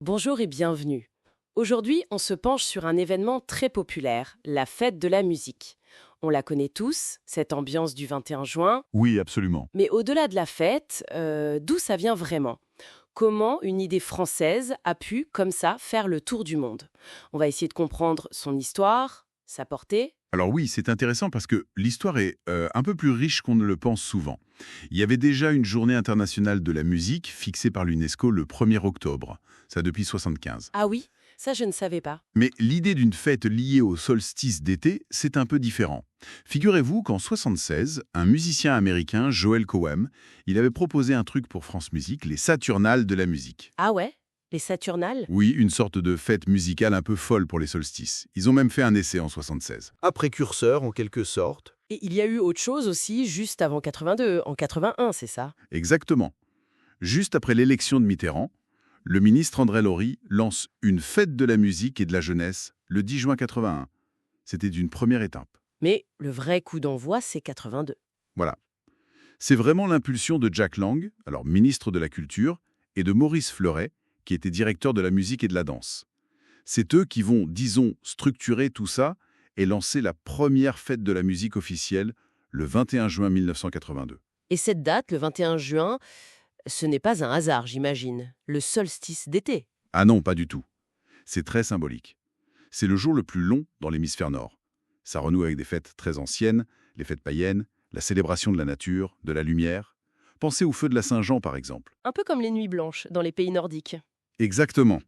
Bonjour et bienvenue. Aujourd'hui, on se penche sur un événement très populaire, la fête de la musique. On la connaît tous, cette ambiance du 21 juin, Oui, absolument. mais au-delà de la fête, d'où ça vient vraiment? Comment une idée française a pu, comme ça, faire le tour du monde? On va essayer de comprendre son histoire, sa portée. Alors oui, c'est intéressant parce que l'histoire est un peu plus riche qu'on ne le pense souvent. Il y avait déjà une journée internationale de la musique fixée par l'UNESCO le 1er octobre, ça depuis 75. Ah oui, ça je ne savais pas. Mais l'idée d'une fête liée au solstice d'été, c'est un peu différent. Figurez-vous qu'en 76, un musicien américain, Joel Cohen, il avait proposé un truc pour France Musique, les Saturnales de la musique. Ah ouais? Les Saturnales? Oui, une sorte de fête musicale un peu folle pour les solstices. Ils ont même fait un essai en 76. Un précurseur en quelque sorte. Et il y a eu autre chose aussi, juste avant 82, en 81, c'est ça? Exactement. Juste après l'élection de Mitterrand, le ministre André Laury lance une fête de la musique et de la jeunesse le 10 juin 81. C'était une première étape. Mais le vrai coup d'envoi, c'est 82. Voilà. C'est vraiment l'impulsion de Jack Lang, alors ministre de la Culture, et de Maurice Fleuret, qui était directeur de la musique et de la danse. C'est eux qui vont, disons, structurer tout ça et lancer la première fête de la musique officielle le 21 juin 1982. Et cette date, le 21 juin, ce n'est pas un hasard, j'imagine. Le solstice d'été. Ah non, pas du tout. C'est très symbolique. C'est le jour le plus long dans l'hémisphère nord. Ça renoue avec des fêtes très anciennes, les fêtes païennes, la célébration de la nature, de la lumière. Pensez au feu de la Saint-Jean, par exemple. Un peu comme les nuits blanches dans les pays nordiques. Exactement.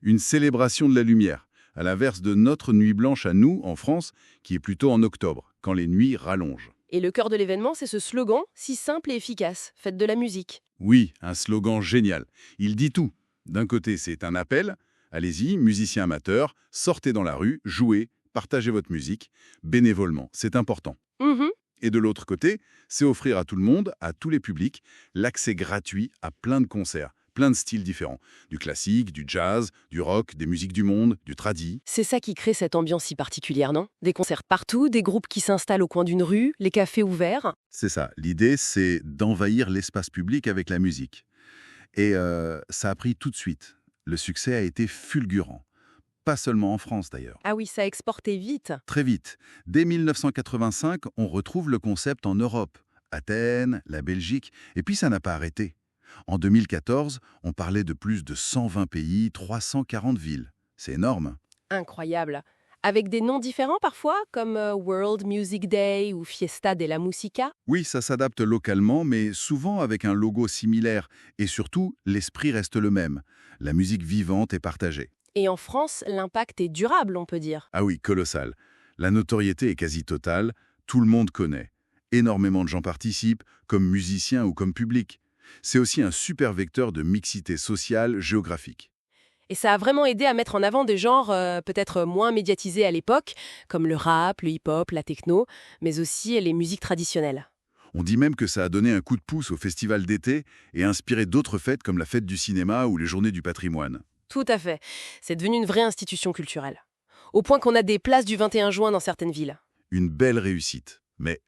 Une célébration de la lumière, à l'inverse de notre nuit blanche à nous, en France, qui est plutôt en octobre, quand les nuits rallongent. Et le cœur de l'événement, c'est ce slogan, si simple et efficace, fête de la musique. Oui, un slogan génial. Il dit tout. D'un côté, c'est un appel. Allez-y, musiciens amateurs, sortez dans la rue, jouez, partagez votre musique, bénévolement, c'est important. Mhm. Et de l'autre côté, c'est offrir à tout le monde, à tous les publics, l'accès gratuit à plein de concerts, plein de styles différents. Du classique, du jazz, du rock, des musiques du monde, du tradi. C'est ça qui crée cette ambiance si particulière, non? Des concerts partout, des groupes qui s'installent au coin d'une rue, les cafés ouverts. C'est ça. L'idée, c'est d'envahir l'espace public avec la musique. Et ça a pris tout de suite. Le succès a été fulgurant. Pas seulement en France, d'ailleurs. Ah oui, ça a exporté vite. Très vite. Dès 1985, on retrouve le concept en Europe. Athènes, la Belgique, et puis ça n'a pas arrêté. En 2014, on parlait de plus de 120 pays, 340 villes. C'est énorme. Incroyable. Avec des noms différents parfois, comme World Music Day ou Fiesta de la Musica. Oui, ça s'adapte localement, mais souvent avec un logo similaire. Et surtout, l'esprit reste le même. La musique vivante et partagée. Et en France, l'impact est durable, on peut dire. Ah oui, colossal. La notoriété est quasi totale, tout le monde connaît. Énormément de gens participent, comme musiciens ou comme public. C'est aussi un super vecteur de mixité sociale géographique. Et ça a vraiment aidé à mettre en avant des genres peut-être moins médiatisés à l'époque, comme le rap, le hip-hop, la techno, mais aussi les musiques traditionnelles. On dit même que ça a donné un coup de pouce au festival d'été et inspiré d'autres fêtes comme la fête du cinéma ou les journées du patrimoine. Tout à fait. C'est devenu une vraie institution culturelle. Au point qu'on a des places du 21 juin dans certaines villes. Une belle réussite. Mais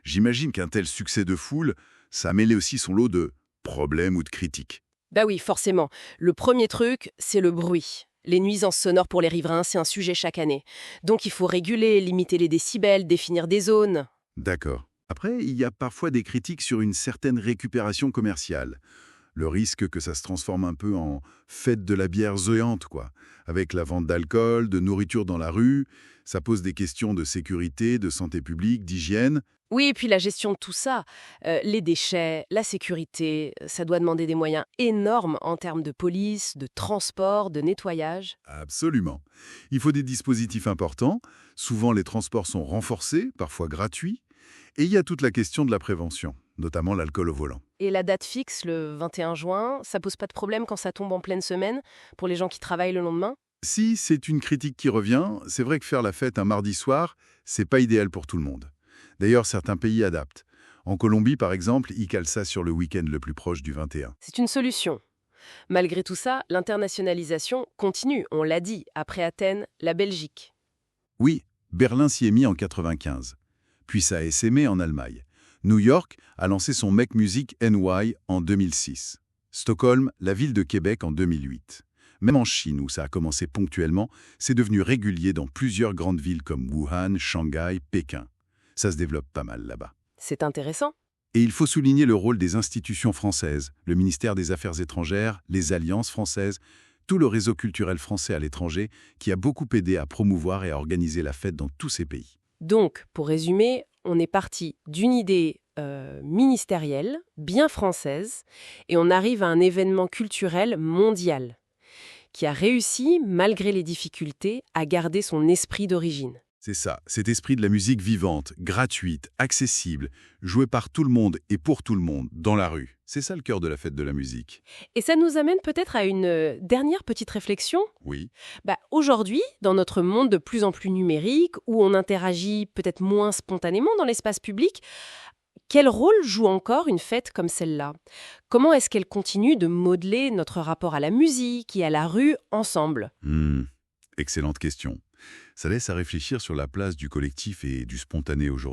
j'imagine qu'un tel succès de foule, ça a mêlé aussi son lot de problèmes ou de critiques. Bah oui, forcément. Le premier truc, c'est le bruit. Les nuisances sonores pour les riverains, c'est un sujet chaque année. Donc il faut réguler, limiter les décibels, définir des zones. D'accord. Après, il y a parfois des critiques sur une certaine récupération commerciale. Le risque que ça se transforme un peu en fête de la bière zoante, quoi. Avec la vente d'alcool, de nourriture dans la rue, ça pose des questions de sécurité, de santé publique, d'hygiène. Oui, et puis la gestion de tout ça, les déchets, la sécurité, ça doit demander des moyens énormes en termes de police, de transport, de nettoyage. Absolument. Il faut des dispositifs importants. Souvent, les transports sont renforcés, parfois gratuits. Et il y a toute la question de la prévention, notamment l'alcool au volant. Et la date fixe, le 21 juin, ça pose pas de problème quand ça tombe en pleine semaine pour les gens qui travaillent le lendemain? Si c'est une critique qui revient, c'est vrai que faire la fête un mardi soir, c'est pas idéal pour tout le monde. D'ailleurs, certains pays adaptent. En Colombie, par exemple, ils calent ça sur le week-end le plus proche du 21. C'est une solution. Malgré tout ça, l'internationalisation continue, on l'a dit, après Athènes, la Belgique. Oui, Berlin s'y est mis en 95. Puis ça a essaimé en Allemagne. New York a lancé son Make Music NY en 2006. Stockholm, la ville de Québec en 2008. Même en Chine, où ça a commencé ponctuellement, c'est devenu régulier dans plusieurs grandes villes comme Wuhan, Shanghai, Pékin. Ça se développe pas mal là-bas. C'est intéressant. Et il faut souligner le rôle des institutions françaises, le ministère des Affaires étrangères, les alliances françaises, tout le réseau culturel français à l'étranger qui a beaucoup aidé à promouvoir et à organiser la fête dans tous ces pays. Donc, pour résumer, on est parti d'une idée ministérielle, bien française, et on arrive à un événement culturel mondial qui a réussi, malgré les difficultés, à garder son esprit d'origine. C'est ça, cet esprit de la musique vivante, gratuite, accessible, jouée par tout le monde et pour tout le monde, dans la rue. C'est ça le cœur de la fête de la musique. Et ça nous amène peut-être à une dernière petite réflexion. Oui. Aujourd'hui, dans notre monde de plus en plus numérique, où on interagit peut-être moins spontanément dans l'espace public, quel rôle joue encore une fête comme celle-là? Comment est-ce qu'elle continue de modeler notre rapport à la musique et à la rue ensemble? Excellente question. Ça laisse à réfléchir sur la place du collectif et du spontané aujourd'hui.